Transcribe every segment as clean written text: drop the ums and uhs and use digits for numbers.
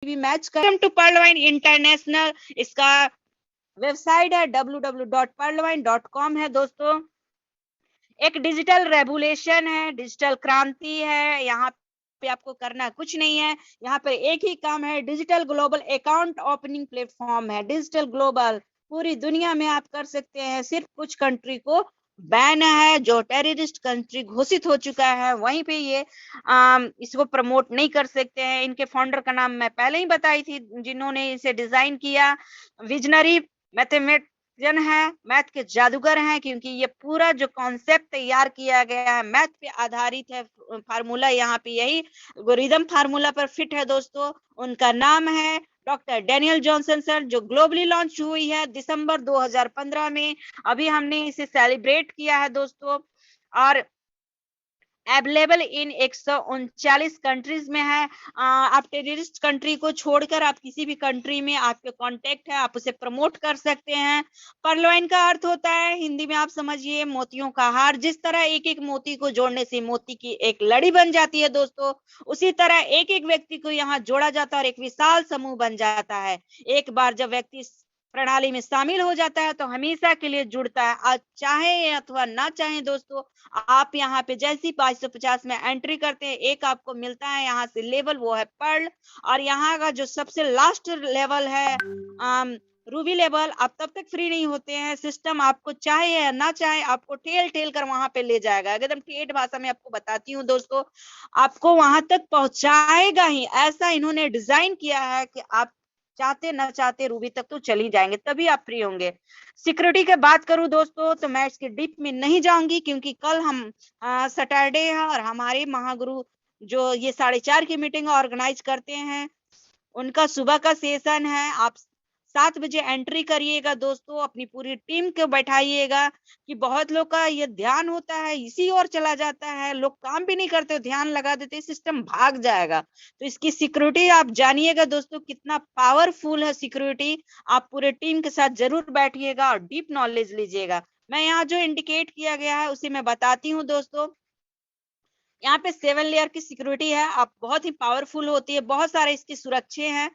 भी मैच कर to पर्लवाइन international. इसका वेबसाइट है www.pearlwine.com है दोस्तों। एक डिजिटल रेवोल्यूशन है, डिजिटल क्रांति है। यहाँ पे आपको करना कुछ नहीं है, यहाँ पे एक ही काम है, digital global account opening platform है। डिजिटल ग्लोबल पूरी दुनिया में आप कर सकते हैं। सिर्फ कुछ कंट्री को बैन है, जो टेररिस्ट कंट्री घोषित हो चुका है, वहीं पे ये इसको प्रमोट नहीं कर सकते हैं। इनके फाउंडर का नाम मैं पहले ही बताई थी, जिन्होंने इसे डिजाइन किया। विजनरी मैथमेटिशियन है, मैथ के जादूगर हैं, क्योंकि ये पूरा जो कॉन्सेप्ट तैयार किया गया है मैथ पे आधारित है। फार्मूला यहाँ पे यही एल्गोरिथम फार्मूला पर फिट है दोस्तों। उनका नाम है डॉक्टर डेनियल जॉनसन सर, जो ग्लोबली लॉन्च हुई है दिसंबर 2015 में। अभी हमने इसे सेलिब्रेट किया है दोस्तों, और अवेलेबल इन 139 कंट्रीज में है। आप टेररिस्ट कंट्री को छोड़कर आप किसी भी कंट्री में आपके कांटेक्ट है, आप उसे प्रमोट कर सकते हैं। पर्लवाइन का अर्थ होता है हिंदी में, आप समझिए, मोतियों का हार। जिस तरह एक एक मोती को जोड़ने से मोती की एक लड़ी बन जाती है दोस्तों, उसी तरह एक एक व्यक्ति को यहाँ जोड़ा जाता है और एक विशाल समूह बन जाता है। एक बार जब व्यक्ति प्रणाली में शामिल हो जाता है तो हमेशा के लिए जुड़ता है, आज चाहे अथवा ना चाहे दोस्तों। आप यहाँ पे जैसी 550 में एंट्री करते हैं, एक आपको मिलता है यहाँ से लेवल, वो है पर्ल। और यहाँ का जो सबसे लास्ट लेवल है रूबी लेवल, आप तब तक फ्री नहीं होते हैं। सिस्टम आपको चाहे या ना चाहे आपको ठेल ठेल कर वहां पे ले जाएगा। एकदम ठेठ भाषा में आपको बताती हूँ दोस्तों, आपको वहां तक पहुंचाएगा ही। ऐसा इन्होंने डिजाइन किया है कि आप चाहते ना चाहते रूबी तक तो चली जाएंगे, तभी आप फ्री होंगे। सिक्योरिटी की बात करूं दोस्तों तो मैं इसके डीप में नहीं जाऊंगी, क्योंकि कल हम सैटरडे है और हमारे महागुरु जो ये 4:30 की मीटिंग ऑर्गेनाइज करते हैं, उनका सुबह का सेशन है। आप 7 बजे एंट्री करिएगा दोस्तों, अपनी पूरी टीम को बैठाइएगा। कि बहुत लोग का ये ध्यान होता है इसी ओर चला जाता है, लोग काम भी नहीं करते, ध्यान लगा देते, सिस्टम भाग जाएगा। तो इसकी सिक्योरिटी आप जानिएगा दोस्तों, कितना पावरफुल है सिक्योरिटी। आप पूरे टीम के साथ जरूर बैठिएगा और डीप नॉलेज लीजिएगा। मैं यहाँ जो इंडिकेट किया गया है उसे मैं बताती हूँ दोस्तों। यहाँ पे 7 लेयर की सिक्योरिटी है, आप बहुत ही पावरफुल होती है, बहुत सारे इसकी सुरक्षे हैं।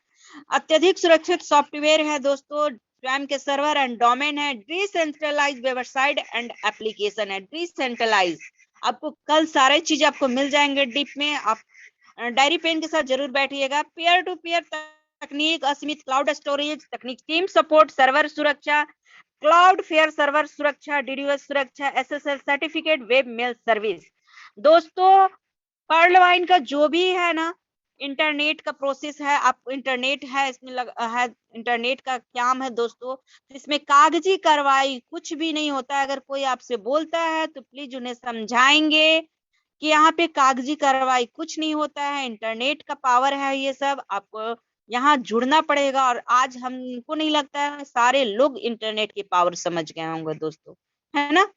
अत्यधिक सुरक्षित सॉफ्टवेयर है दोस्तों, स्वयं के सर्वर एंड डोमेन है। डिसेंट्रलाइज वेबसाइट एंड एप्लीकेशन है, डिसेंट्रलाइज। आपको कल सारे चीज आपको मिल जाएंगे डीप में। आप डायरी पेन के साथ जरूर बैठिएगा। पेयर टू पेयर तकनीक, असीमित क्लाउड स्टोरेज तकनीक, टीम सपोर्ट, सर्वर सुरक्षा, क्लाउड फेयर सर्वर सुरक्षा, डीडीओएस सुरक्षा, SSL certificate, web mail service. दोस्तों पर्लवाइन का जो भी है ना, इंटरनेट का प्रोसेस है, आप इंटरनेट है इसमें है, इंटरनेट का काम है दोस्तों। इसमें कागजी कार्रवाई कुछ भी नहीं होता है। अगर कोई आपसे बोलता है तो प्लीज उन्हें समझाएंगे कि यहाँ पे कागजी कार्रवाई कुछ नहीं होता है, इंटरनेट का पावर है ये सब। आपको यहाँ जुड़ना पड़ेगा, और आज हमको नहीं लगता है सारे लोग इंटरनेट की पावर समझ गए होंगे दोस्तों, है ना।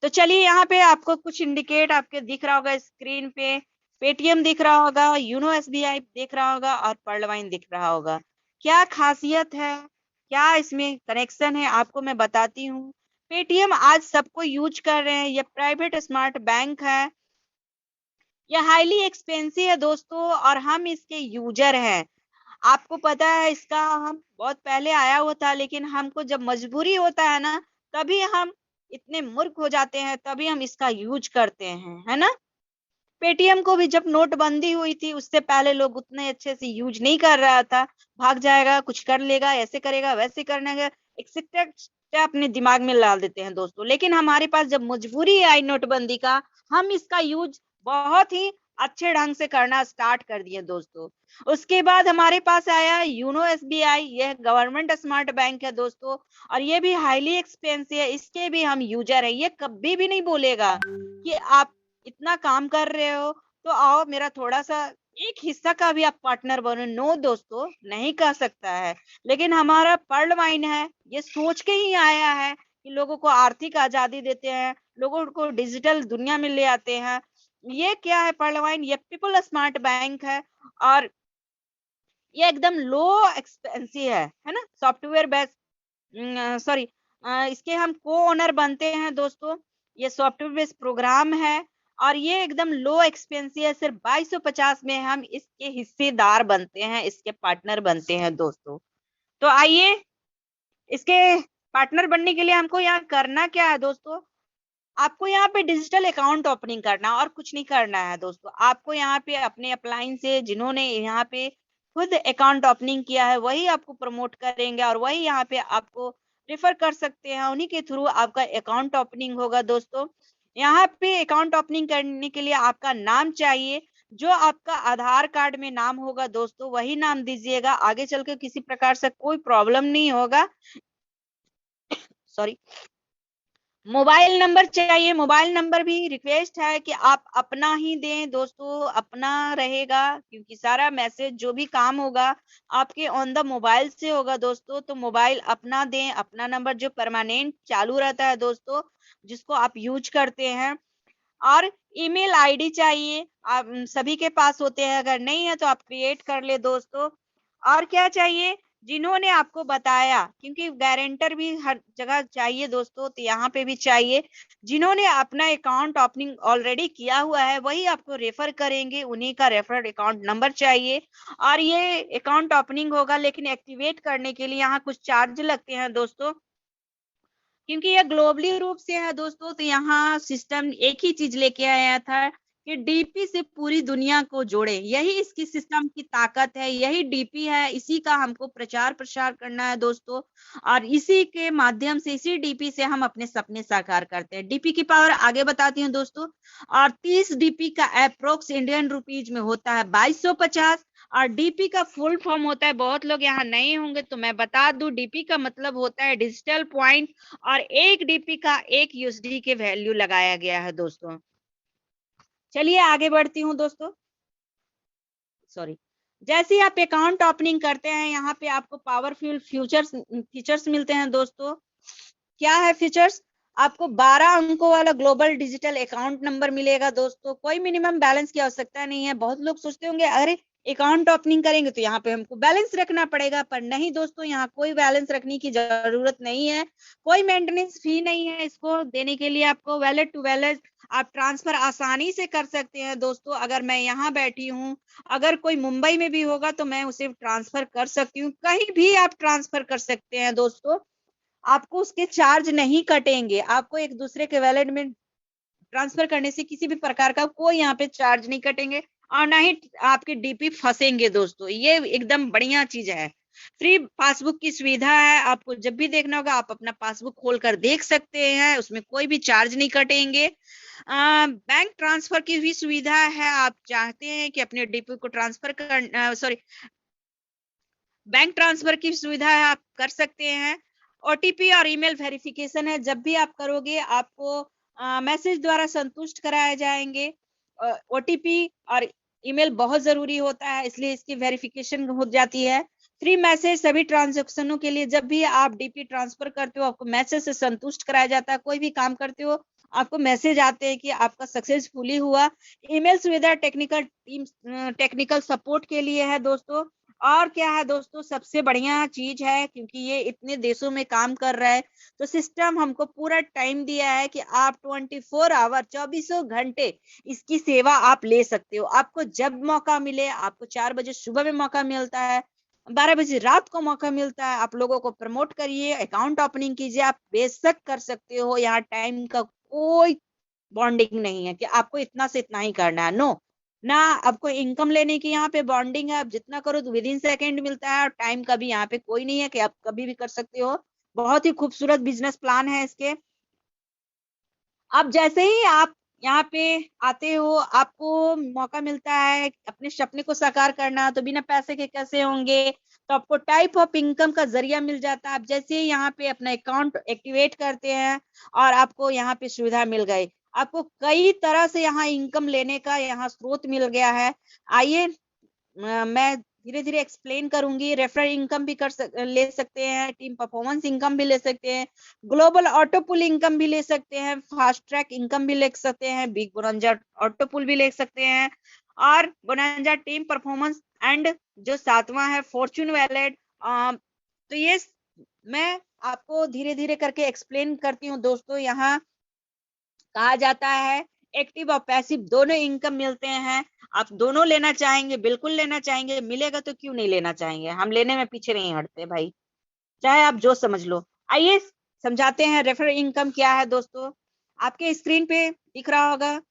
तो चलिए, यहाँ पे आपको कुछ इंडिकेट आपके दिख रहा होगा स्क्रीन पे। पेटीएम दिख रहा होगा, यूनो एसबीआई दिख रहा होगा, और पर्लवाइन दिख रहा होगा। क्या खासियत है, क्या इसमें कनेक्शन है, आपको मैं बताती हूँ। पेटीएम आज सबको यूज कर रहे हैं, ये प्राइवेट स्मार्ट बैंक है, ये हाईली एक्सपेंसिव है दोस्तों, और हम इसके यूजर हैं। आपको पता है इसका हम बहुत पहले आया हुआ था, लेकिन हमको जब मजबूरी होता है ना, तभी हम इतने मूर्ख हो जाते हैं, तभी हम इसका यूज करते हैं, है ना। पेटीएम को भी जब नोटबंदी हुई थी उससे पहले लोग उतने अच्छे से यूज नहीं कर रहा था। भाग जाएगा, कुछ कर लेगा, ऐसे करेगा, वैसे करने का एक स्टेप अपने दिमाग में ला देते हैं दोस्तों। लेकिन हमारे पास जब मजबूरी आई नोटबंदी का, हम इसका यूज बहुत ही अच्छे ढंग से करना स्टार्ट कर दिए दोस्तों। उसके बाद हमारे पास आया यूनो एसबीआई, यह गवर्नमेंट स्मार्ट बैंक है दोस्तों, और ये भी हाईली एक्सपेंसिव है, इसके भी हम यूजर है। ये कभी भी नहीं बोलेगा कि आप इतना काम कर रहे हो तो आओ मेरा थोड़ा सा एक हिस्सा का भी आप पार्टनर बनो। नो दोस्तों, नहीं कह सकता है। लेकिन हमारा पर्लवाइन है, ये सोच के ही आया है कि लोगों को आर्थिक आजादी देते हैं, लोगों को डिजिटल दुनिया में ले आते हैं। ये क्या है पर्लवाइन, ये पीपल स्मार्ट बैंक है, और ये एकदम लो एक्सपेंसिव है ना, सॉफ्टवेयर बेस्ड, सॉरी, इसके हम को ओनर बनते हैं दोस्तों। ये सॉफ्टवेयर बेस्ड प्रोग्राम है, और ये एकदम लो एक्सपेंसिव है, सिर्फ 2250 में हम इसके हिस्सेदार बनते हैं, इसके पार्टनर बनते हैं दोस्तों। तो आइए, इसके पार्टनर बनने के लिए हमको यहाँ करना क्या है दोस्तों? आपको यहाँ पे डिजिटल अकाउंट ओपनिंग करना और कुछ नहीं करना है दोस्तों। आपको यहाँ पे अपने अपलाइन से जिन्होंने यहाँ पे खुद अकाउंट ओपनिंग किया है वही आपको प्रमोट करेंगे और वही यहाँ पे आपको रेफर कर सकते हैं, उन्हीं के थ्रू आपका अकाउंट ओपनिंग होगा दोस्तों। यहाँ पे अकाउंट ओपनिंग करने के लिए आपका नाम चाहिए, जो आपका आधार कार्ड में नाम होगा दोस्तों वही नाम दीजिएगा, आगे चल के किसी प्रकार से कोई प्रॉब्लम नहीं होगा। सॉरी। मोबाइल नंबर चाहिए, मोबाइल नंबर भी रिक्वेस्ट है कि आप अपना ही दें दोस्तों, अपना रहेगा क्योंकि सारा मैसेज जो भी काम होगा आपके ऑन द मोबाइल से होगा दोस्तों। तो मोबाइल अपना दें, अपना नंबर जो परमानेंट चालू रहता है दोस्तों, जिसको आप यूज करते हैं। और ईमेल आईडी चाहिए, आप सभी के पास होते हैं, अगर नहीं है तो आप क्रिएट कर ले दोस्तों। और क्या चाहिए? जिन्होंने आपको बताया, क्योंकि गारंटर भी हर जगह चाहिए दोस्तों, तो यहाँ पे भी चाहिए। जिन्होंने अपना अकाउंट ओपनिंग ऑलरेडी किया हुआ है वही आपको रेफर करेंगे, उन्हीं का रेफर अकाउंट नंबर चाहिए। और ये अकाउंट ओपनिंग होगा, लेकिन एक्टिवेट करने के लिए यहाँ कुछ चार्ज लगते हैं दोस्तों, क्योंकि यह ग्लोबली रूप से है दोस्तों। तो यहाँ सिस्टम एक ही चीज लेके आया था कि डीपी से पूरी दुनिया को जोड़े, यही इसकी सिस्टम की ताकत है, यही डीपी है, इसी का हमको प्रचार प्रसार करना है दोस्तों। और इसी के माध्यम से, इसी डीपी से हम अपने सपने साकार करते हैं। डीपी की पावर आगे बताती हूँ दोस्तों। और 30 डीपी का अप्रोक्स इंडियन रुपीज में होता है 2250। और डीपी का फुल फॉर्म होता है, बहुत लोग यहाँ नहीं होंगे तो मैं बता दूं, डीपी का मतलब होता है डिजिटल पॉइंट। और एक डीपी का एक यूएसडी के वैल्यू लगाया गया है दोस्तों। चलिए आगे बढ़ती हूँ दोस्तों। सॉरी। जैसे ही आप अकाउंट ओपनिंग करते हैं, यहाँ पे आपको पावरफुल फीचर्स मिलते हैं दोस्तों। क्या है फीचर्स? आपको 12 अंकों वाला ग्लोबल डिजिटल अकाउंट नंबर मिलेगा दोस्तों। कोई मिनिमम बैलेंस की आवश्यकता नहीं है। बहुत लोग सोचते होंगे अरे अकाउंट ओपनिंग करेंगे तो यहाँ पे हमको बैलेंस रखना पड़ेगा, पर नहीं दोस्तों, यहाँ कोई बैलेंस रखने की जरूरत नहीं है। कोई मेंटेनेंस फी नहीं है इसको देने के लिए। आपको वैलेट टू वैलेट आप ट्रांसफर आसानी से कर सकते हैं दोस्तों। अगर मैं यहाँ बैठी हूँ, अगर कोई मुंबई में भी होगा तो मैं उसे ट्रांसफर कर सकती हूँ, कहीं भी आप ट्रांसफर कर सकते हैं दोस्तों। आपको उसके चार्ज नहीं कटेंगे। आपको एक दूसरे के वैलेट में ट्रांसफर करने से किसी भी प्रकार का कोई यहाँ पे चार्ज नहीं कटेंगे, और ना ही आपके डीपी फंसेंगे दोस्तों। ये एकदम बढ़िया चीज है। फ्री पासबुक की सुविधा है, आपको जब भी देखना होगा आप अपना पासबुक खोलकर देख सकते हैं, उसमें कोई भी चार्ज नहीं कटेंगे। बैंक ट्रांसफर की भी सुविधा है। आप चाहते हैं कि अपने डीपी को ट्रांसफर कर, सॉरी, बैंक ट्रांसफर की सुविधा है, आप कर सकते हैं। ओटीपी और ईमेल वेरिफिकेशन है, जब भी आप करोगे आपको मैसेज द्वारा संतुष्ट कराए जाएंगे। ओटीपी और ईमेल बहुत जरूरी होता है, इसलिए इसकी वेरिफिकेशन हो जाती है। फ्री मैसेज सभी ट्रांजैक्शनों के लिए, जब भी आप डीपी ट्रांसफर करते हो आपको मैसेज से संतुष्ट कराया जाता है। कोई भी काम करते हो आपको मैसेज आते हैं कि आपका सक्सेसफुली हुआ। ईमेल सुविधा टेक्निकल सपोर्ट के लिए है दोस्तों। और क्या है दोस्तों, सबसे बढ़िया चीज है, क्योंकि ये इतने देशों में काम कर रहा है तो सिस्टम हमको पूरा टाइम दिया है कि आप 24 आवर 24 घंटे इसकी सेवा आप ले सकते हो। आपको जब मौका मिले, आपको 4 बजे सुबह में मौका मिलता है, 12 बजे रात को मौका मिलता है, आप लोगों को प्रमोट करिए, अकाउंट ओपनिंग कीजिए, आप बेशक कर सकते हो। यहाँ टाइम का कोई बॉन्डिंग नहीं है कि आपको इतना से इतना ही करना है, नो। ना आपको इनकम लेने की यहाँ पे बॉन्डिंग है, आप जितना करो तो विद इन सेकेंड मिलता है। और टाइम का भी यहाँ पे कोई नहीं है कि आप कभी भी कर सकते हो। बहुत ही खूबसूरत बिजनेस प्लान है इसके। अब जैसे ही आप यहाँ पे आते हो, आपको मौका मिलता है अपने सपने को साकार करना, तो बिना पैसे के कैसे होंगे, तो आपको टाइप ऑफ इनकम का जरिया मिल जाता है। आप जैसे ही यहाँ पे अपना अकाउंट एक्टिवेट करते हैं और आपको यहाँ पे सुविधा मिल गई, आपको कई तरह से यहाँ इनकम लेने का यहाँ स्रोत मिल गया है। आइए मैं धीरे धीरे एक्सप्लेन करूंगी। रेफरल इनकम भी ले सकते हैं, टीम परफॉर्मेंस इनकम भी ले सकते हैं, ग्लोबल ऑटो पुल इनकम भी ले सकते हैं, फास्ट ट्रैक इनकम भी ले सकते हैं, बिग बोनांजा ऑटो पुल भी ले सकते हैं, और बोनांजा टीम परफॉर्मेंस एंड जो 7वां है फॉर्चून वैलेट। तो ये मैं आपको धीरे धीरे करके एक्सप्लेन करती हूँ दोस्तों। यहाँ कहा जाता है एक्टिव और पैसिव दोनों इनकम मिलते हैं। आप दोनों लेना चाहेंगे, बिल्कुल लेना चाहेंगे, मिलेगा तो क्यों नहीं लेना चाहेंगे, हम लेने में पीछे नहीं हटते भाई, चाहे आप जो समझ लो। आइए समझाते हैं रेफरल इनकम क्या है दोस्तों। आपके स्क्रीन पे दिख रहा होगा।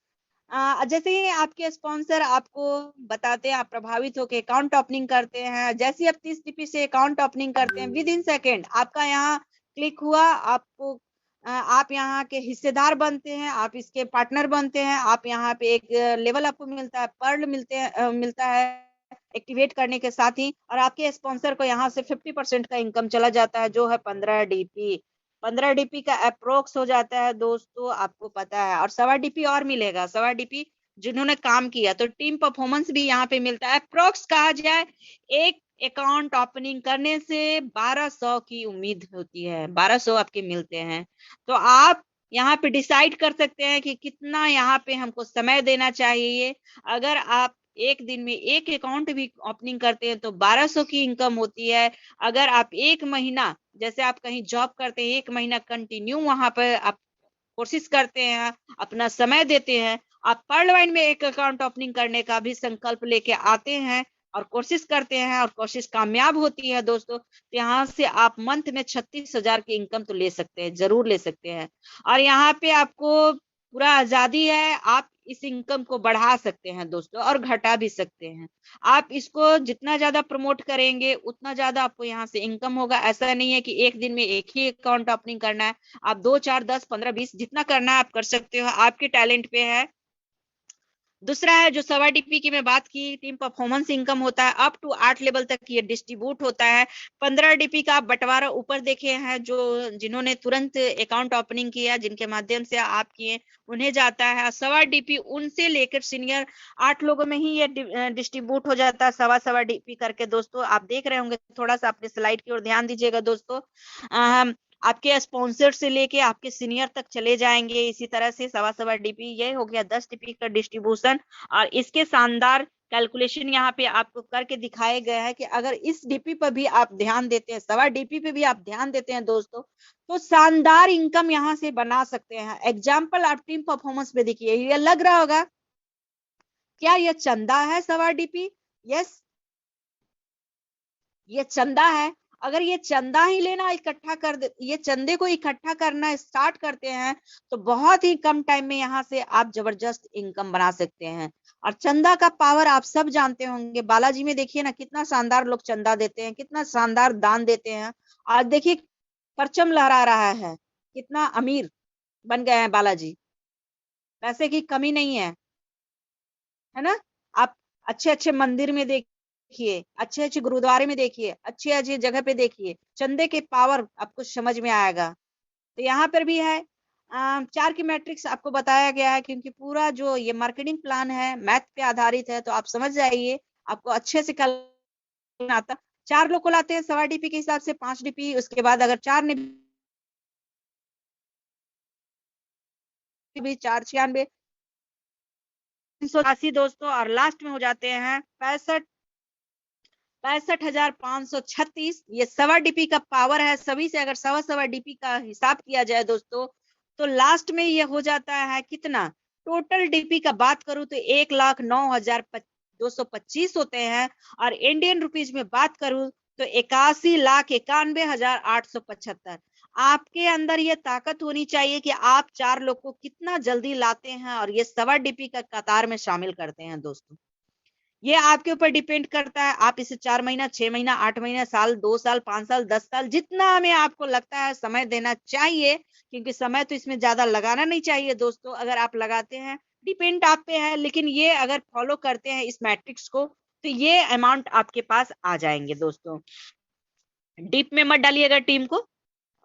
जैसे ही आपके स्पॉन्सर आपको बताते हैं, आप प्रभावित होकर अकाउंट ओपनिंग करते हैं। जैसे ही आप 30 डीपी से अकाउंट ओपनिंग करते हैं, विद इन सेकेंड आपका यहाँ क्लिक हुआ, आपको आप यहाँ के हिस्सेदार बनते हैं, आप इसके पार्टनर बनते हैं। आप यहाँ पे एक लेवल आपको मिलता है, पर्ल मिलता है एक्टिवेट करने के साथ ही, और आपके स्पॉन्सर को यहाँ से 50% का इनकम चला जाता है, जो है 15 डीपी। 15 डीपी का अप्रोक्स हो जाता है दोस्तों, आपको पता है। और 1.25 डीपी और मिलेगा, 1.25 डीपी जिन्होंने काम किया, तो टीम परफॉर्मेंस भी यहाँ पे मिलता है। अप्रोक्स कहा जाए, एक अकाउंट ओपनिंग करने से 1200 की उम्मीद होती है, 1200 आपके मिलते हैं। तो आप यहाँ पे डिसाइड कर सकते हैं कि कितना यहाँ पे हमको समय देना चाहिए। अगर आप एक दिन में एक अकाउंट भी ओपनिंग करते हैं तो 1200 की इनकम होती है। अगर आप एक महीना, जैसे आप कहीं जॉब करते हैं, एक महीना कंटिन्यू वहां पर आप कोशिश करते हैं, अपना समय देते हैं, आप पर्लवाइन में एक अकाउंट ओपनिंग करने का भी संकल्प लेके आते हैं और कोशिश करते हैं, और कोशिश कामयाब होती है दोस्तों, तो यहाँ से आप मंथ में 36,000 की इनकम तो ले सकते हैं, जरूर ले सकते हैं। और यहाँ पे आपको पूरा आजादी है, आप इस इनकम को बढ़ा सकते हैं दोस्तों, और घटा भी सकते हैं। आप इसको जितना ज्यादा प्रमोट करेंगे उतना ज्यादा आपको यहाँ से इनकम होगा। ऐसा नहीं है कि एक दिन में एक ही अकाउंट ओपनिंग करना है, आप 2 4 10 15 20 जितना करना है आप कर सकते हो, आपके टैलेंट पे है। दूसरा है जो 1.25 डीपी की मैं बात की, टीम परफॉर्मेंस इनकम होता है, अप टू 8 लेवल तक ये डिस्ट्रीब्यूट होता है। 15 डीपी का आप बंटवारा ऊपर देखे हैं, जो जिन्होंने तुरंत अकाउंट ओपनिंग किया, जिनके माध्यम से आप किए, उन्हें जाता है। 1.25 डीपी उनसे लेकर सीनियर 8 लोगों में ही ये डिस्ट्रीब्यूट हो जाता है, 1.25 डीपी करके। दोस्तों आप देख रहे होंगे, थोड़ा सा अपने स्लाइड की ओर ध्यान दीजिएगा दोस्तों। आपके स्पॉन्सर से लेके आपके सीनियर तक चले जाएंगे, इसी तरह से 1.25 डीपी। ये हो गया 10 डीपी का डिस्ट्रीब्यूशन। और इसके शानदार कैलकुलेशन यहाँ पे आपको करके दिखाए गए हैं कि अगर इस डीपी पर भी आप ध्यान देते हैं, 1.25 डीपी पे भी आप ध्यान देते हैं दोस्तों, तो शानदार इनकम यहाँ से बना सकते हैं। एग्जाम्पल आप टीम परफॉर्मेंस पे देखिए, ये लग रहा होगा क्या ये चंदा है 1.25 डीपी? यस, ये चंदा है। अगर ये चंदा ही लेना इकट्ठा कर दे, ये चंदे को इकट्ठा करना स्टार्ट करते हैं, तो बहुत ही कम टाइम में यहाँ से आप जबरदस्त इनकम बना सकते हैं। और चंदा का पावर आप सब जानते होंगे, बालाजी में देखिए ना, कितना शानदार लोग चंदा देते हैं, कितना शानदार दान देते हैं। आज देखिए परचम लहरा रहा है, कितना अमीर बन गए हैं बालाजी, पैसे की कमी नहीं है ना। आप अच्छे अच्छे मंदिर में देखिए, अच्छे अच्छे गुरुद्वारे में देखिए, अच्छे अच्छे जगह पे देखिए, चंदे के पावर आपको समझ में आएगा। तो यहाँ पर भी है, 4 की मैट्रिक्स आपको बताया गया है, क्योंकि पूरा जो ये मार्केटिंग प्लान है मैथ पे आधारित है, तो आप समझ जाइए, आपको अच्छे से कल आता। 4 लोग को लाते हैं 1.25 डीपी के हिसाब से, 5 डीपी, उसके बाद अगर 4 ने भी 496 380 दोस्तों, और लास्ट में हो जाते हैं 65,536। ये 1.25 डीपी का पावर है। सभी से अगर 1.25 डीपी का हिसाब किया जाए दोस्तों, तो लास्ट में ये हो जाता है कितना, टोटल डीपी का बात करूं तो 1,09,225 होते हैं। और इंडियन रुपीज में बात करूं तो 81,91,875। आपके अंदर ये ताकत होनी चाहिए कि आप 4 लोग को कितना जल्दी लाते हैं और ये 1.25 डीपी का कतार में शामिल करते हैं दोस्तों। ये आपके ऊपर डिपेंड करता है, आप इसे 4 महीना, 6 महीना, 8 महीना, साल, 2 साल, 5 साल, 10 साल, जितना हमें आपको लगता है समय देना चाहिए, क्योंकि समय तो इसमें ज्यादा लगाना नहीं चाहिए दोस्तों। अगर आप लगाते हैं, डिपेंड आप पे है, लेकिन ये अगर फॉलो करते हैं इस मैट्रिक्स को, तो ये अमाउंट आपके पास आ जाएंगे दोस्तों। डीप में मत डालिएगा टीम को,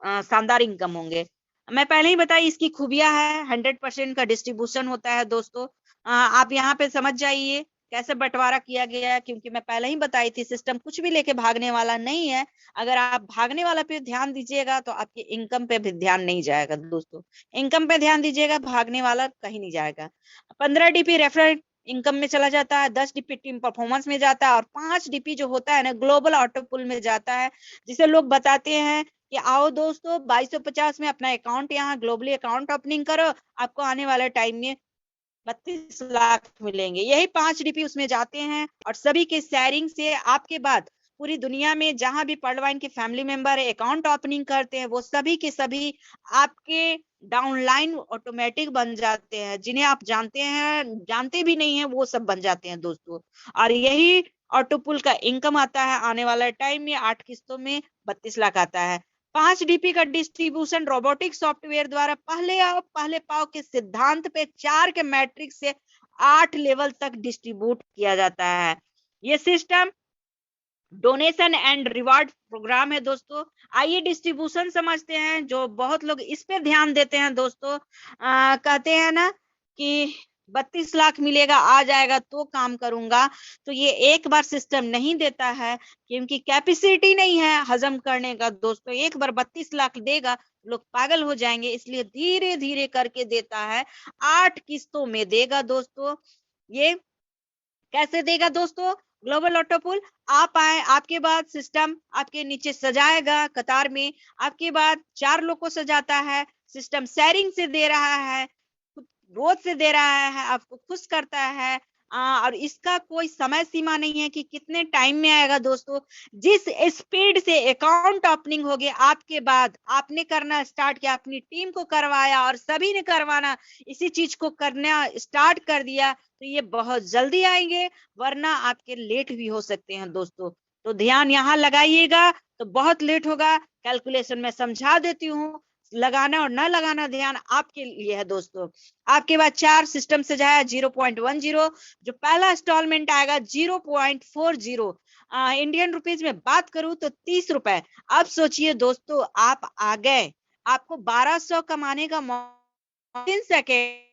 शानदार इनकम होंगे। मैं पहले ही बताई इसकी खूबियां है, 100% का डिस्ट्रीब्यूशन होता है दोस्तों। आप यहाँ पे समझ जाइए कैसे बंटवारा किया गया है, क्योंकि मैं पहले ही बताई थी, सिस्टम कुछ भी लेके भागने वाला नहीं है। अगर आप भागने वाला पे ध्यान दीजिएगा तो आपके इनकम पे भी ध्यान नहीं जाएगा दोस्तों। इनकम पे ध्यान दीजिएगा, भागने वाला कहीं नहीं जाएगा। 15 डीपी रेफरल इनकम में चला जाता है, 10 डीपी टीम परफॉर्मेंस में जाता है, और 5 डीपी जो होता है ना, ग्लोबल ऑटो पुल में जाता है, जिसे लोग बताते हैं कि आओ दोस्तों 2250 में अपना अकाउंट, यहाँ ग्लोबली अकाउंट ओपनिंग करो, आपको आने वाले टाइम में 32 लाख मिलेंगे। यही 5 डीपी उसमें जाते हैं और सभी के शेयरिंग से आपके बाद पूरी दुनिया में जहां भी पर्लवाइन के फैमिली मेंबर अकाउंट ओपनिंग करते हैं, वो सभी के सभी आपके डाउनलाइन ऑटोमेटिक बन जाते हैं। जिन्हें आप जानते हैं, जानते भी नहीं है, वो सब बन जाते हैं दोस्तों। और यही ऑटोपुल का इनकम आता है आने वाला टाइम में 8 किस्तों में 32 लाख आता है। 5 डीपी का डिस्ट्रीब्यूशन रोबोटिक सॉफ्टवेयर द्वारा पहले आओ पहले पाओ के सिद्धांत पे 4 के मैट्रिक्स से 8 लेवल तक डिस्ट्रीब्यूट किया जाता है। ये system donation and reward program है दोस्तों। आइए डिस्ट्रीब्यूशन समझते हैं, जो बहुत लोग इस पे ध्यान देते हैं दोस्तों। कहते हैं ना कि 32 लाख मिलेगा, आ जाएगा तो काम करूंगा, तो ये एक बार सिस्टम नहीं देता है, क्योंकि कैपेसिटी नहीं है हजम करने का दोस्तों। एक बार 32 लाख देगा लोग पागल हो जाएंगे, इसलिए धीरे धीरे करके देता है। 8 किस्तों में देगा दोस्तों। ये कैसे देगा दोस्तों? ग्लोबल ऑटोपुल आप आए, आपके बाद सिस्टम आपके नीचे सजाएगा कतार में, आपके बाद 4 लोग को सजाता है, सिस्टम शेयरिंग से दे रहा है, रोज से दे रहा है, आपको खुश करता है। और इसका कोई समय सीमा नहीं है कि कितने टाइम में आएगा दोस्तों। जिस स्पीड से अकाउंट ओपनिंग हो गया आपके बाद आपने करना स्टार्ट किया, अपनी टीम को करवाया और सभी ने करवाना, इसी चीज को करना स्टार्ट कर दिया, तो ये बहुत जल्दी आएंगे, वरना आपके लेट भी हो सकते हैं दोस्तों। तो ध्यान यहाँ लगाइएगा, तो बहुत लेट होगा। कैलकुलेशन में समझा देती हूँ, लगाना और ना लगाना ध्यान आपके लिए है दोस्तों। आपके बाद 4 सिस्टम से जाए 0.10, जो पहला इंस्टॉलमेंट आएगा 0.40। इंडियन रुपीज में बात करूं तो 30 रुपए। अब सोचिए दोस्तों, आप आ गए, आपको 1200 कमाने का मौका, 3 सेकेंड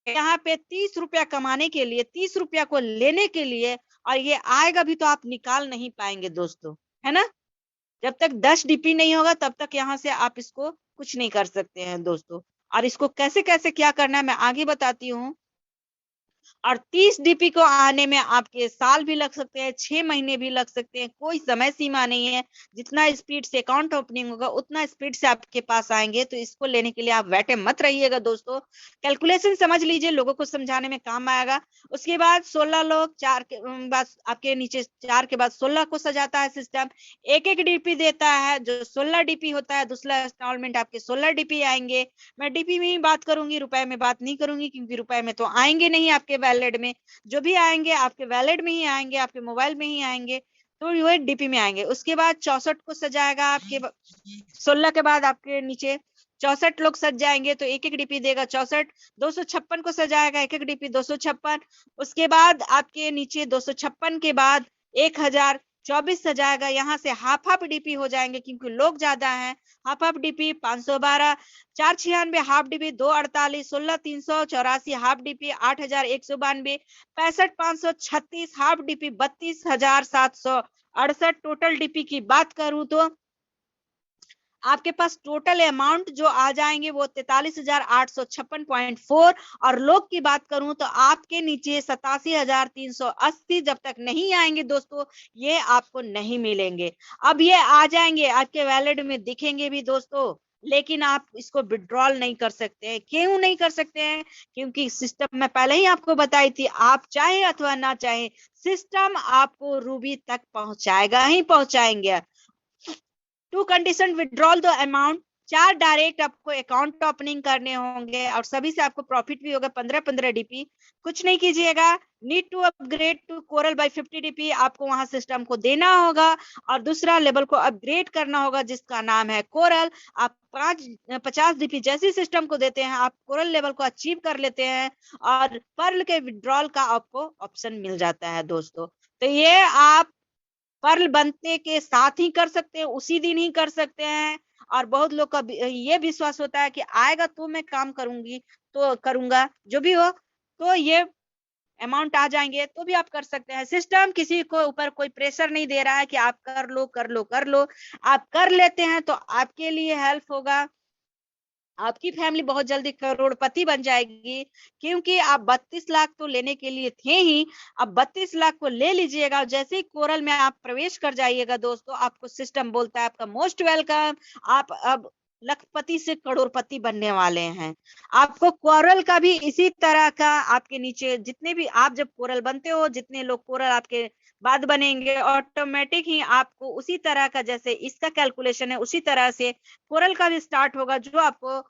यहाँ पे 30 रुपया कमाने के लिए, 30 रुपया को लेने के लिए, और ये आएगा भी तो आप निकाल नहीं पाएंगे दोस्तों, है ना। जब तक 10 डीपी नहीं होगा तब तक यहाँ से आप इसको कुछ नहीं कर सकते हैं दोस्तों। और इसको कैसे कैसे क्या करना है मैं आगे बताती हूँ। और 30 डीपी को आने में आपके साल भी लग सकते हैं, 6 महीने भी लग सकते हैं, कोई समय सीमा नहीं है। जितना स्पीड से अकाउंट ओपनिंग होगा उतना स्पीड से आपके पास आएंगे। तो इसको लेने के लिए आप बैठे मत रहिएगा दोस्तों, कैलकुलेशन समझ लीजिए, लोगों को समझाने में काम आएगा। उसके बाद 16 लोग, 4 के बाद आपके नीचे 4 के बाद 16 को सजाता है सिस्टम, एक एक डीपी देता है, जो 16 डीपी होता है। दूसरा इंस्टॉलमेंट आपके 16 डीपी आएंगे। मैं डीपी में ही बात करूंगी, रुपए में बात नहीं करूंगी, क्योंकि रुपए में तो आएंगे नहीं आपके वैलेट में। जो भी आएंगे आपके वैलेट में ही आएंगे, आपके मोबाइल में ही आएंगे, तो ये डीपी में आएंगे। उसके बाद 64 को सजाएगा, आपके 16 के बाद आपके नीचे 64 लोग सज जाएंगे, तो एक एक डीपी देगा 64। 256 को सजाएगा, एक एक डीपी 256। उसके बाद आपके नीचे 256 के बाद 1024 सजाएगा, यहाँ से हाफ हाफ डीपी हो जाएंगे क्योंकि लोग ज्यादा हैं। Half half DP 512, 496 half DP, 248, 16,384 half DP, 8,192, 65,536 half DP, 32,768 total DP की बात करूं तो आपके पास टोटल अमाउंट जो आ जाएंगे वो 43,856.4। और लोग की बात करूं तो आपके नीचे 87,380 जब तक नहीं आएंगे दोस्तों, ये आपको नहीं मिलेंगे। अब ये आ जाएंगे, आपके वैलेट में दिखेंगे भी दोस्तों, लेकिन आप इसको विड्रॉल नहीं कर सकते हैं। क्यों नहीं कर सकते हैं? क्योंकि सिस्टम में पहले ही आपको बताई थी, आप चाहे अथवा ना चाहे सिस्टम आपको रूबी तक पहुंचाएगा ही पहुंचाएंगे। To condition withdrawal the amount, 4 direct आपको अकाउंट ओपनिंग करने होंगे और सभी से आपको प्रॉफिट भी होगा 15-15 डीपी। कुछ नहीं कीजिएगा, need to upgrade to coral by 50 DP, आपको वहां सिस्टम को देना होगा और दूसरा लेवल को अपग्रेड करना होगा जिसका नाम है कोरल। आप 50 डीपी जैसे सिस्टम को देते हैं, आप कोरल लेवल को अचीव कर लेते हैं और पर्ल के विड्रॉल का आपको ऑप्शन मिल जाता है दोस्तों। तो ये आप पर्ल बनते के साथ ही कर सकते हैं, उसी दिन ही कर सकते हैं। और बहुत लोग का ये विश्वास होता है कि आएगा तो मैं काम करूंगी, तो करूंगा, जो भी हो तो ये अमाउंट आ जाएंगे तो भी आप कर सकते हैं। सिस्टम किसी को ऊपर कोई प्रेशर नहीं दे रहा है कि आप कर लो कर लो कर लो। आप कर लेते हैं तो आपके लिए हेल्प होगा, आपकी फैमिली बहुत जल्दी करोड़पति बन जाएगी। क्योंकि आप 32 लाख तो लेने के लिए थे ही, अब 32 लाख को ले लीजिएगा। जैसे ही कोरल में आप प्रवेश कर जाइएगा दोस्तों, आपको सिस्टम बोलता है आपका मोस्ट वेलकम, आप अब लखपति से करोड़पति बनने वाले हैं। आपको कोरल का भी इसी तरह का, आपके नीचे जितने भी आप जब कोरल बनते हो, जितने लोग कोरल आपके बाद बनेंगे, ऑटोमेटिक ही आपको उसी तरह का, जैसे इसका कैलकुलेशन है उसी तरह से कोरल का भी स्टार्ट होगा, जो आपको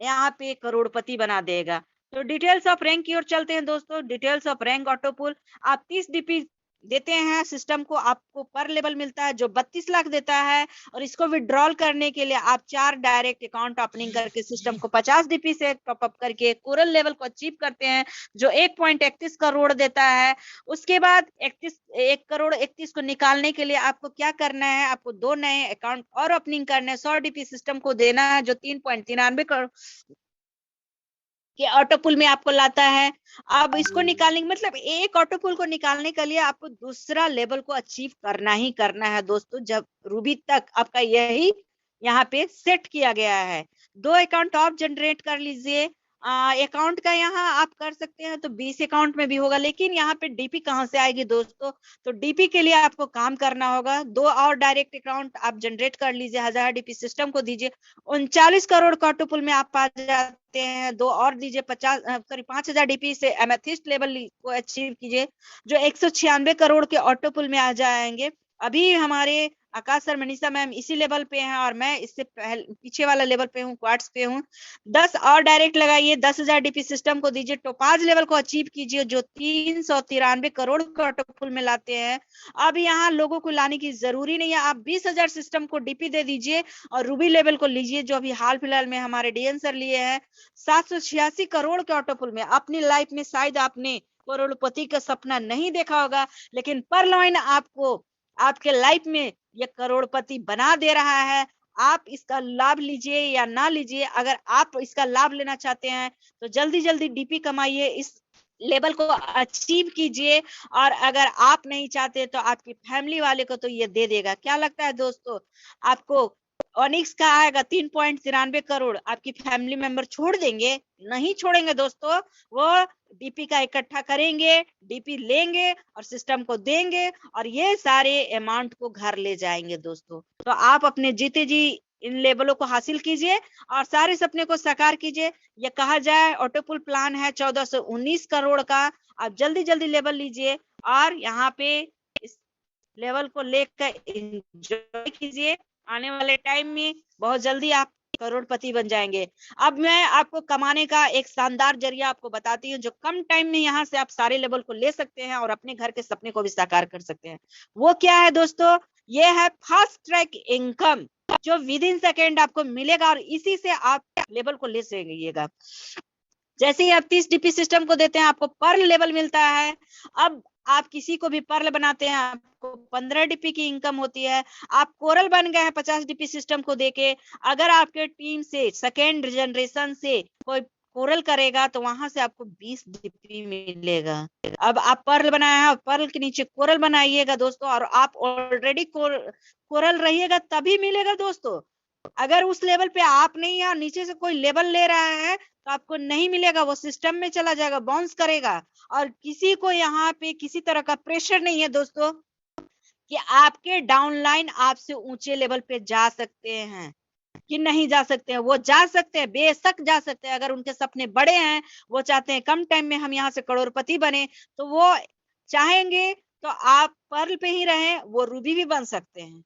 यहाँ पे करोड़पति बना देगा। तो डिटेल्स ऑफ रैंक की ओर चलते हैं दोस्तों। डिटेल्स ऑफ रैंक ऑटोपुल, आप 30 डीपी देते हैं सिस्टम को, आपको पर लेवल मिलता है जो 32 लाख देता है। और इसको विड्रॉल करने के लिए आप 4 डायरेक्ट अकाउंट ओपनिंग करके सिस्टम को 50 डीपी से टॉप अप करके कोरल लेवल को अचीव करते हैं, जो 1.31 करोड़ देता है। उसके बाद 1 करोड़ 31 को निकालने के लिए आपको क्या करना है, आपको 2 नए अकाउंट और ओपनिंग करने हैं, 100 डीपी सिस्टम को देना है, जो 3.93 करोड़ के ऑटोपुल में आपको लाता है। अब इसको निकालने मतलब एक ऑटोपुल को निकालने के लिए आपको दूसरा लेवल को अचीव करना ही करना है दोस्तों। जब रूबी तक आपका यही यहाँ पे सेट किया गया है। 2 अकाउंट आप जनरेट कर लीजिए। अकाउंट का यहाँ आप कर सकते हैं तो 20 अकाउंट में भी होगा, लेकिन यहाँ पे डीपी कहाँ से आएगी दोस्तों? तो डीपी के लिए आपको काम करना होगा। 2 और डायरेक्ट अकाउंट आप जनरेट कर लीजिए, 1000 डीपी सिस्टम को दीजिए, 39 करोड़ का ऑटोपुल में आप आ जाते हैं। 2 और दीजिए, 5000 डीपी से एमेथिस्ट लेवल को अचीव कीजिए, जो 196 करोड़ के ऑटोपुल में आ जाएंगे। अभी हमारे आकाश सर, मनीषा मैम इसी लेवल पे हैं और मैं इससे पीछे वाला लेवल पे हूँ, क्वार्ट्स पे हूँ। 10 और डायरेक्ट लगाइए, 10,000 डीपी सिस्टम को दीजिए, टोपाज लेवल को अचीव कीजिए, जो 393 करोड़ के ऑटोपुल में लाते हैं। अब यहाँ लोगों को लाने की जरूरी नहीं है, आप 20,000 सिस्टम को डीपी दे दीजिए और रूबी लेवल को लीजिए, जो अभी हाल फिलहाल में हमारे डीएन सर लिए हैं। 786 करोड़ के ऑटोपुल में। अपनी लाइफ में शायद आपने करोड़पति का सपना नहीं देखा होगा, लेकिन परलवाइन आपको आपके लाइफ में ये करोड़पति बना दे रहा है। आप इसका लाभ लीजिए या ना लीजिए, अगर आप इसका लाभ लेना चाहते हैं तो जल्दी जल्दी डीपी कमाइए, इस लेवल को अचीव कीजिए। और अगर आप नहीं चाहते तो आपकी फैमिली वाले को तो ये दे देगा। क्या लगता है दोस्तों आपको? ऑनिक्स का आएगा 3.93 करोड़, आपकी फैमिली मेंबर छोड़ देंगे? नहीं छोड़ेंगे दोस्तों। वो डीपी का इकट्ठा करेंगे, डीपी लेंगे और सिस्टम को देंगे और ये सारे अमाउंट को घर ले जाएंगे दोस्तों। तो आप अपने जीते जी इन लेवलों को हासिल कीजिए और सारे सपने को साकार कीजिए। ये कहा जाए ऑटोपुल प्लान है 1419 करोड़ का। आप जल्दी जल्दी लेवल लीजिए और यहाँ पे इस लेवल को लेकर एंजॉय कीजिए। आने वाले टाइम में बहुत जल्दी आप करोड़पति बन जाएंगे। अब मैं आपको कमाने का एक शानदार जरिया आपको बताती हूँ, जो कम टाइम में यहाँ से आप सारे लेवल को ले सकते हैं और अपने घर के सपने को भी साकार कर सकते हैं। वो क्या है दोस्तों? ये है फास्ट ट्रैक इनकम, जो विद इन सेकेंड आपको मिलेगा और इसी से आप लेवल को ले सकेंगे। जैसे ही आप 30 डीपी सिस्टम को देते हैं, आपको पर्ल लेवल मिलता है। अब आप किसी को भी पर्ल बनाते हैं, आपको 15 डीपी की इनकम होती है। आप कोरल बन गए हैं 50 डीपी सिस्टम को देके। अगर आपके टीम से सेकेंड जनरेशन से कोई कोरल करेगा तो वहां से आपको 20 डीपी मिलेगा। अब आप पर्ल बनाया है, पर्ल के नीचे कोरल बनाइएगा दोस्तों, और आप ऑलरेडी कोरल रहिएगा तभी मिलेगा दोस्तों। अगर उस लेवल पे आप नहीं है और नीचे से कोई लेवल ले रहा है तो आपको नहीं मिलेगा, वो सिस्टम में चला जाएगा, बाउंस करेगा। और किसी को यहाँ पे किसी तरह का प्रेशर नहीं है दोस्तों कि आपके डाउनलाइन आपसे ऊंचे लेवल पे जा सकते हैं कि नहीं जा सकते हैं। वो जा सकते हैं, बेशक जा सकते हैं। अगर उनके सपने बड़े हैं, वो चाहते हैं कम टाइम में हम यहाँ से करोड़पति बने, तो वो चाहेंगे तो आप पर्ल पे ही रहें, वो रूबी भी बन सकते हैं,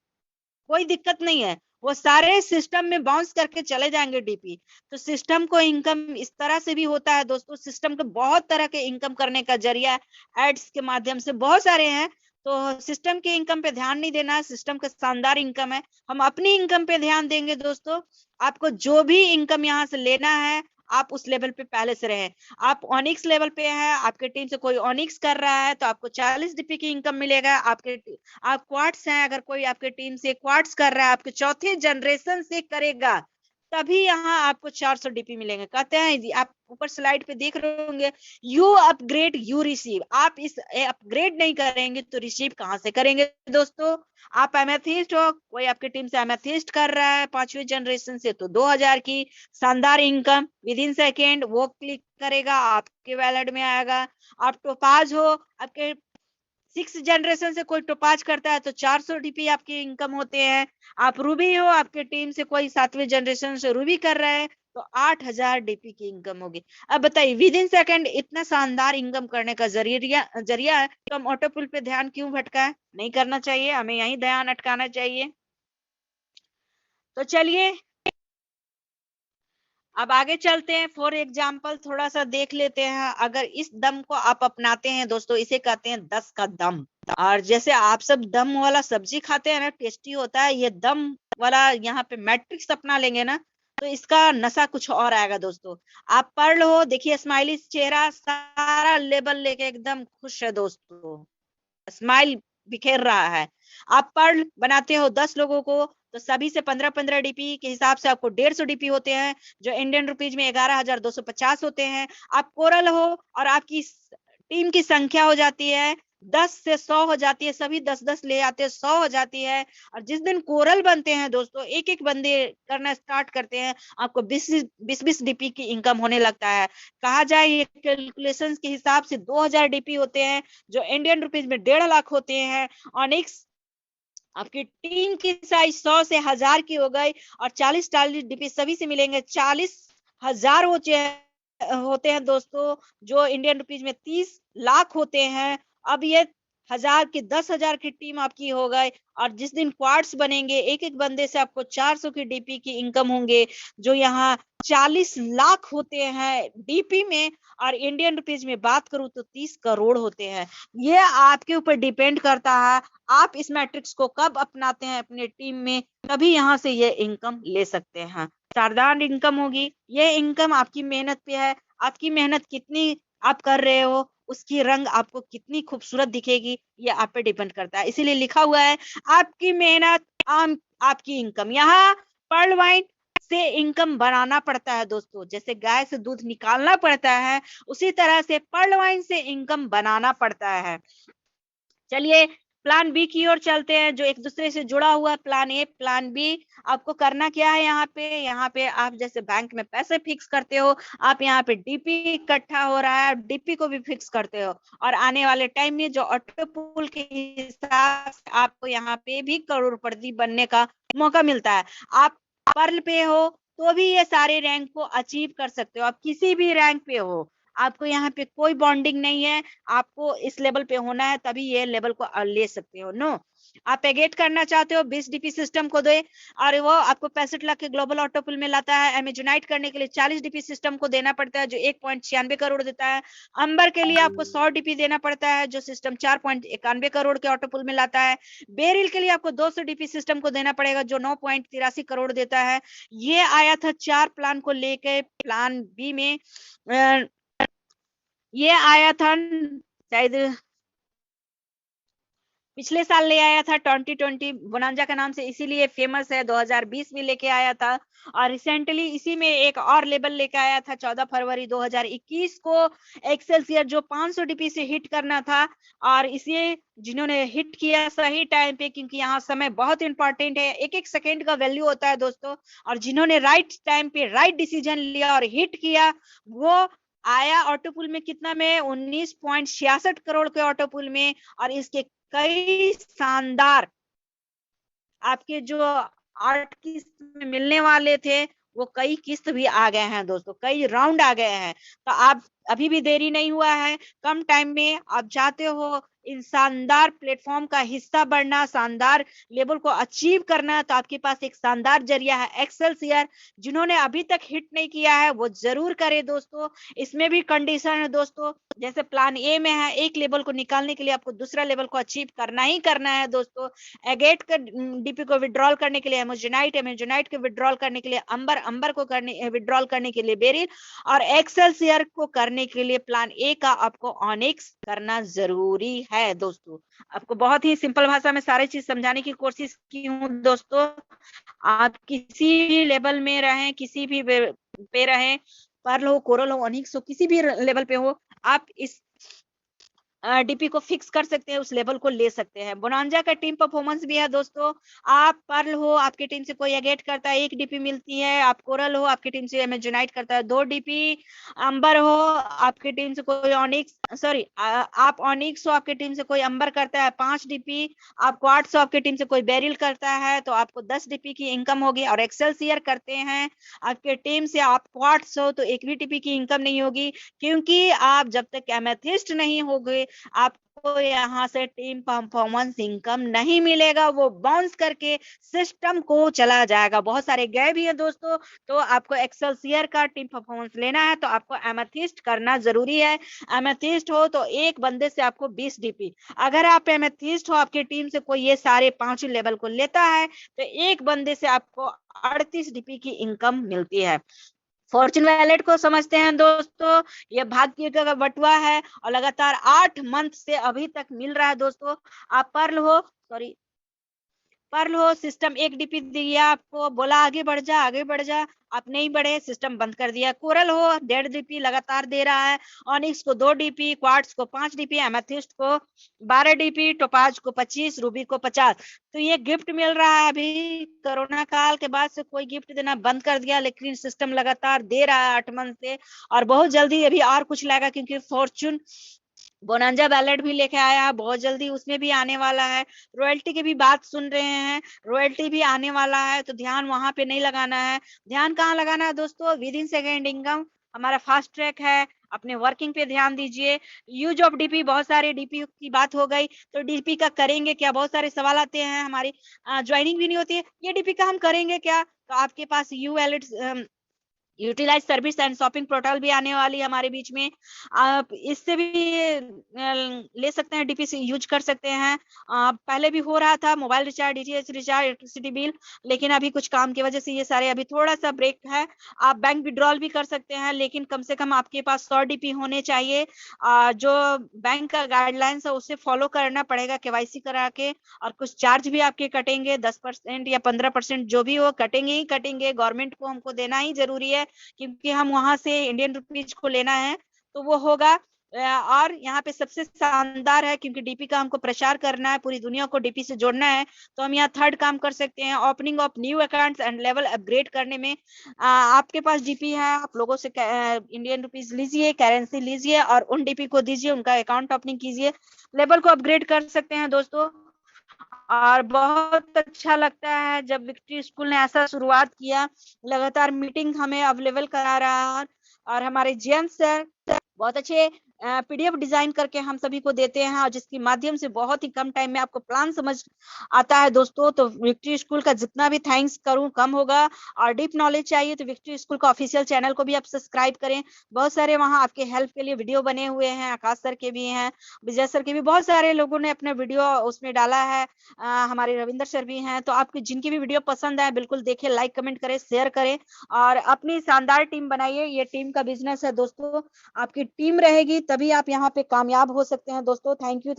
कोई दिक्कत नहीं है। वो सारे सिस्टम में बाउंस करके चले जाएंगे डीपी। तो सिस्टम को इनकम इस तरह से भी होता है दोस्तों। सिस्टम को बहुत तरह के इनकम करने का जरिया एड्स के माध्यम से बहुत सारे हैं। तो सिस्टम के इनकम पे ध्यान नहीं देना है, सिस्टम का शानदार इनकम है, हम अपनी इनकम पे ध्यान देंगे दोस्तों। आपको जो भी इनकम यहाँ से लेना है, आप उस लेवल पे पहले से रहे। आप ऑनिक्स लेवल पे हैं, आपके टीम से कोई ऑनिक्स कर रहा है तो आपको 40 डीपी की इनकम मिलेगा। आप क्वार्ट्स हैं, अगर कोई आपके टीम से क्वार्ट्स कर रहा है, आपके चौथे जनरेशन से करेगा, तभी यहाँ आपको 400 डीपी मिलेंगे। कहते हैं, आप ऊपर स्लाइड पे देख रहे होंगे, यू अपग्रेड यू रिसीव। आप इस अपग्रेड नहीं करेंगे तो रिसीव कहाँ से करेंगे दोस्तों? आप एमेथिस्ट हो, कोई आपके टीम से एमेथिस्ट कर रहा है 5वीं जनरेशन से, तो 2000 की शानदार इनकम विद इन सेकेंड वो क्लिक करेगा, आपके वैलेट में आएगा। आप टोपाज हो, आपके 6 जनरेशन से कोई टोपाज करता है तो 400 डीपी आपके इनकम होते हैं। आप रूबी हो, आपके टीम से कोई 7वें जनरेशन से रूबी कर रहा है तो 8000 डीपी की इनकम होगी। अब बताइए विद इन सेकंड इतना शानदार इनकम करने का जरिया जरिया है, तो हम ऑटो पुल पे ध्यान क्यों भटका है? नहीं करना चाहिए, हमें यही ध्यान अटकाना चाहिए। तो चलिए अब आगे चलते हैं। फॉर एग्जाम्पल थोड़ा सा देख लेते हैं। अगर इस दम को आप अपनाते हैं दोस्तों, इसे कहते हैं 10 का दम। और जैसे आप सब दम वाला सब्जी खाते हैं ना, टेस्टी होता है, ये दम वाला यहाँ पे मैट्रिक्स अपना लेंगे ना तो इसका नशा कुछ और आएगा दोस्तों। आप पढ़ लो, देखिए स्माइली चेहरा, सारा लेबल लेके एकदम खुश है दोस्तों, स्माइल बिखेर रहा है। आप पर बनाते हो 10 लोगों को तो सभी से 15-15 डीपी के हिसाब से आपको 150 डीपी होते हैं, जो इंडियन रुपीज में 11250 होते हैं। आप कोरल हो और आपकी टीम की संख्या हो जाती है 10 से 100 हो जाती है, सभी 10-10 ले आते हैं, 100 हो जाती है। और जिस दिन कोरल बनते हैं दोस्तों, एक एक बंदे करना स्टार्ट करते हैं, आपको 20-20 डीपी की इनकम होने लगता है। कहा जाए ये कैलकुलेशंस के हिसाब से 2000 डीपी होते हैं, जो इंडियन रुपीज में 1.5 लाख होते हैं। ऑनिक्स आपकी टीम की साइज 100 से 1000 की हो गई और 40 डीपी सभी से मिलेंगे 40,000 होते हैं दोस्तों, जो इंडियन रुपीज में 30 लाख होते हैं। अब ये 1000 की 10,000 की टीम आपकी हो गई और जिस दिन क्वार्ट्स बनेंगे एक एक बंदे से आपको 400 की डीपी की इनकम होंगे, जो यहाँ 40 लाख होते हैं डीपी में। और इंडियन रुपीज में बात करूं तो 30 करोड़ होते हैं। ये आपके ऊपर डिपेंड करता है, आप इस मैट्रिक्स को कब अपनाते हैं अपने टीम में, तभी यहाँ से ये इनकम ले सकते हैं। शानदार इनकम होगी। ये इनकम आपकी मेहनत पे है, आपकी मेहनत कितनी आप कर रहे हो, उसकी रंग आपको कितनी खूबसूरत दिखेगी, ये आप पे डिपेंड करता है। इसीलिए लिखा हुआ है आपकी मेहनत आपकी इनकम। यहाँ पर्ल वाइन से इनकम बनाना पड़ता है दोस्तों, जैसे गाय से दूध निकालना पड़ता है, उसी तरह से पर्ल वाइन से इनकम बनाना पड़ता है। चलिए प्लान बी की ओर चलते हैं, जो एक दूसरे से जुड़ा हुआ है। Plan A, plan B. आपको करना क्या है, यहाँ पे आप जैसे बैंक में पैसे फिक्स करते हो, आप यहाँ पे डीपी इकट्ठा हो रहा है, डीपी को भी फिक्स करते हो। और आने वाले टाइम में जो ऑटो पूल के हिसाब से आपको यहाँ पे भी करोड़पति बनने का मौका मिलता है। आप पर्ल पे हो तो भी ये सारे रैंक को अचीव कर सकते हो, आप किसी भी रैंक पे हो, आपको यहाँ पे कोई बॉन्डिंग नहीं है, आपको इस लेवल पे होना है तभी ये लेवल को ले सकते हो। नो, आप एगेट करना चाहते हो 20 डीपी सिस्टम को दे और वो आपको 65 लाख के ग्लोबल ऑटो पुल में लाता है। एमेजोनाइट करने के लिए 40 डीपी सिस्टम को देना पड़ता है, जो 1.96 करोड़ देता है। अंबर के लिए आपको 100 डीपी देना पड़ता है, जो सिस्टम 4.91 करोड़ के ऑटो पुल में लाता है। बेरिल के लिए आपको 200 डीपी सिस्टम को देना पड़ेगा, जो 9.83 करोड़ देता है। ये आया था 4 प्लान को लेके प्लान बी में। ये आया था शायद पिछले साल ले आया था 2020 बोनांजा के नाम से, इसीलिए फेमस है। 2020 में लेके आया था और रिसेंटली इसी में एक और लेबल लेके आया था 14 फरवरी 2021 को। एक्सेलसियर जो 500 डीपी से हिट करना था, और इसे जिन्होंने हिट किया सही टाइम पे, क्योंकि यहाँ समय बहुत इंपॉर्टेंट है, एक एक सेकेंड का वैल्यू होता है दोस्तों। और जिन्होंने राइट टाइम पे राइट डिसीजन लिया और हिट किया, वो आया ऑटो पुल में कितना में 19.66 करोड़ के ऑटो पुल में। और इसके कई शानदार आपके जो 8 किस्त में मिलने वाले थे, वो कई किस्त भी आ गए हैं दोस्तों, कई राउंड आ गए हैं। तो आप अभी भी देरी नहीं हुआ है, कम टाइम में आप चाहते हो इन शानदार प्लेटफॉर्म का हिस्सा बनना, शानदार लेवल को अचीव करना, तो आपके पास एक शानदार जरिया है एक्सेलसियर। जिन्होंने अभी तक हिट नहीं किया है वो जरूर करे दोस्तों। इसमें भी कंडीशन है दोस्तों, जैसे प्लान ए में है, एक लेवल को निकालने के लिए आपको दूसरा लेवल को अचीव करना ही करना है दोस्तों। एगेट का डीपी को विड्रॉल करने के लिए एमेजोनाइट, एमेजोनाइट को विड्रॉल करने के लिए अंबर, अंबर को करने विड्रॉल करने के लिए बेरिल, और एक्सेलसियर को करने के लिए प्लान ए का आपको ऑनिक्स करना जरूरी है दोस्तों। आपको बहुत ही सिंपल भाषा में सारी चीज समझाने की कोशिश की हूँ दोस्तों। आप किसी भी लेवल में रहें, किसी भी पे रहें, पर्ल हो, कोरल हो, ऑनिक्स हो, किसी भी लेवल पे हो, आप इस डीपी को फिक्स कर सकते हैं, उस लेवल को ले सकते हैं। बोनांजा का टीम परफॉर्मेंस भी है दोस्तों। आप पर्ल हो आपकी टीम से कोई एगेट करता है 1 डीपी मिलती है। आप कोरल हो आपकी टीम से एमेजोनाइट करता है 2 डीपी। अंबर हो आपकी टीम से कोई ऑनिक्स सॉरी आप ऑनिक्स हो आपकी टीम से कोई अंबर करता है 5 डीपी। आप क्वार्ट्स हो आपकी टीम से कोई बेरिल करता है तो आपको 10 डीपी की इनकम होगी। और एक्सेलसियर करते हैं आपके टीम से आप क्वार्ट्स हो तो 1 भी डीपी की इनकम नहीं होगी, क्योंकि आप जब तक एमेथिस्ट नहीं होगे आपको यहाँ से टीम परफॉर्मेंस इनकम नहीं मिलेगा, वो बाउंस करके सिस्टम को चला जाएगा। बहुत सारे गए भी है दोस्तों, तो आपको एक्सेलसियर का टीम परफॉर्मेंस लेना है तो आपको एमेथिस्ट करना जरूरी है। एमेथिस्ट हो तो एक बंदे से आपको 20 डीपी। अगर आप एमेथिस्ट हो आपकी टीम से कोई ये सारे 5 लेवल को लेता है तो एक बंदे से आपको 38 डीपी की इनकम मिलती है। फॉर्चून वैलेट को समझते हैं दोस्तों, ये भाग्य का बटुआ है और लगातार 8 मंथ से अभी तक मिल रहा है दोस्तों। आप पर्ल हो सिस्टम 1 डीपी दिया आपको, बोला आगे बढ़ जा, आप नहीं बढ़े सिस्टम बंद कर दिया। कोरल हो 1.5 डीपी लगातार दे रहा है, ऑनिक्स को 2 डीपी, क्वार्ट्स को 5 डीपी, एमेथिस्ट को 12 डीपी, टोपाज को 25, रूबी को 50। तो ये गिफ्ट मिल रहा है। अभी कोरोना काल के बाद से कोई गिफ्ट देना बंद कर दिया, लेकिन सिस्टम लगातार दे रहा है 8 मंथ से, और बहुत जल्दी अभी और कुछ लाएगा, क्योंकि फॉर्चून बोनांजा बैलेट भी लेके आया है, बहुत जल्दी उसमें भी आने वाला है। रॉयल्टी की भी बात सुन रहे हैं, रॉयल्टी भी आने वाला है, तो ध्यान वहां पे नहीं लगाना है। ध्यान कहाँ लगाना है दोस्तों? विद इन सेकेंड इनकम हमारा फास्ट ट्रैक है, अपने वर्किंग पे ध्यान दीजिए। यूज ऑफ डीपी, बहुत सारे डीपी की बात हो गई, तो डीपी का करेंगे क्या, बहुत सारे सवाल आते हैं। हमारी ज्वाइनिंग भी नहीं होती है, ये डीपी का हम करेंगे क्या? तो आपके पास U wallet utilize service and shopping portal भी आने वाली है हमारे बीच में, आप इससे भी ले सकते हैं, डीपी से यूज कर सकते हैं। पहले भी हो रहा था mobile recharge, DTH recharge, electricity bill, लेकिन अभी कुछ काम की वजह से ये सारे अभी थोड़ा सा ब्रेक है। आप बैंक विड्रॉल भी कर सकते हैं, लेकिन कम से कम आपके पास 100 डीपी होने चाहिए। जो बैंक का गाइडलाइंस है उसे फॉलो करना पड़ेगा केवाईसी करा के, और कुछ चार्ज भी आपके कटेंगे 10% या 15%, जो भी हो कटेंगे ही कटेंगे। गवर्नमेंट को हमको देना ही जरूरी है, क्योंकि हम वहां से इंडियन रुपीज को लेना है, तो वो होगा। और यहाँ पे सबसे शानदार है, क्योंकि डीपी का हमको प्रचार करना है, पूरी दुनिया को डीपी से जोड़ना है, तो हम यहाँ थर्ड काम कर सकते हैं, opening of new accounts and level upgrade करने में। आपके पास डीपी है, आप लोगों से इंडियन रुपीज लीजिए, करेंसी लीजिए और उन डीपी को दीजिए, उनका अकाउंट ओपनिंग कीजिए, लेवल को अपग्रेड कर सकते हैं दोस्तों। और बहुत अच्छा लगता है जब विक्ट्री स्कूल ने ऐसा शुरुआत किया, लगातार मीटिंग हमें अवेलेबल करा रहा है, और हमारे जेएम सर बहुत अच्छे पीडीएफ डिजाइन करके हम सभी को देते हैं, और जिसके माध्यम से बहुत ही कम टाइम में आपको प्लान समझ आता है दोस्तों। तो विक्ट्री स्कूल का जितना भी थैंक्स करूं कम होगा। और डीप नॉलेज चाहिए तो विक्ट्री स्कूल का ऑफिशियल चैनल को भी आप सब्सक्राइब करें, बहुत सारे वहां आपके हेल्प के लिए वीडियो बने हुए हैं, आकाश सर के भी हैं, विजय सर के भी, बहुत सारे लोगों ने अपने वीडियो उसमें डाला है। हमारे रविंदर सर भी हैं, तो आपकी जिनकी भी वीडियो पसंद है बिल्कुल देखें, लाइक कमेंट करें, शेयर करें, और अपनी शानदार टीम बनाइए। ये टीम का बिजनेस है दोस्तों, आपकी टीम रहेगी तभी आप यहाँ पे कामयाब हो सकते हैं दोस्तों। Thank you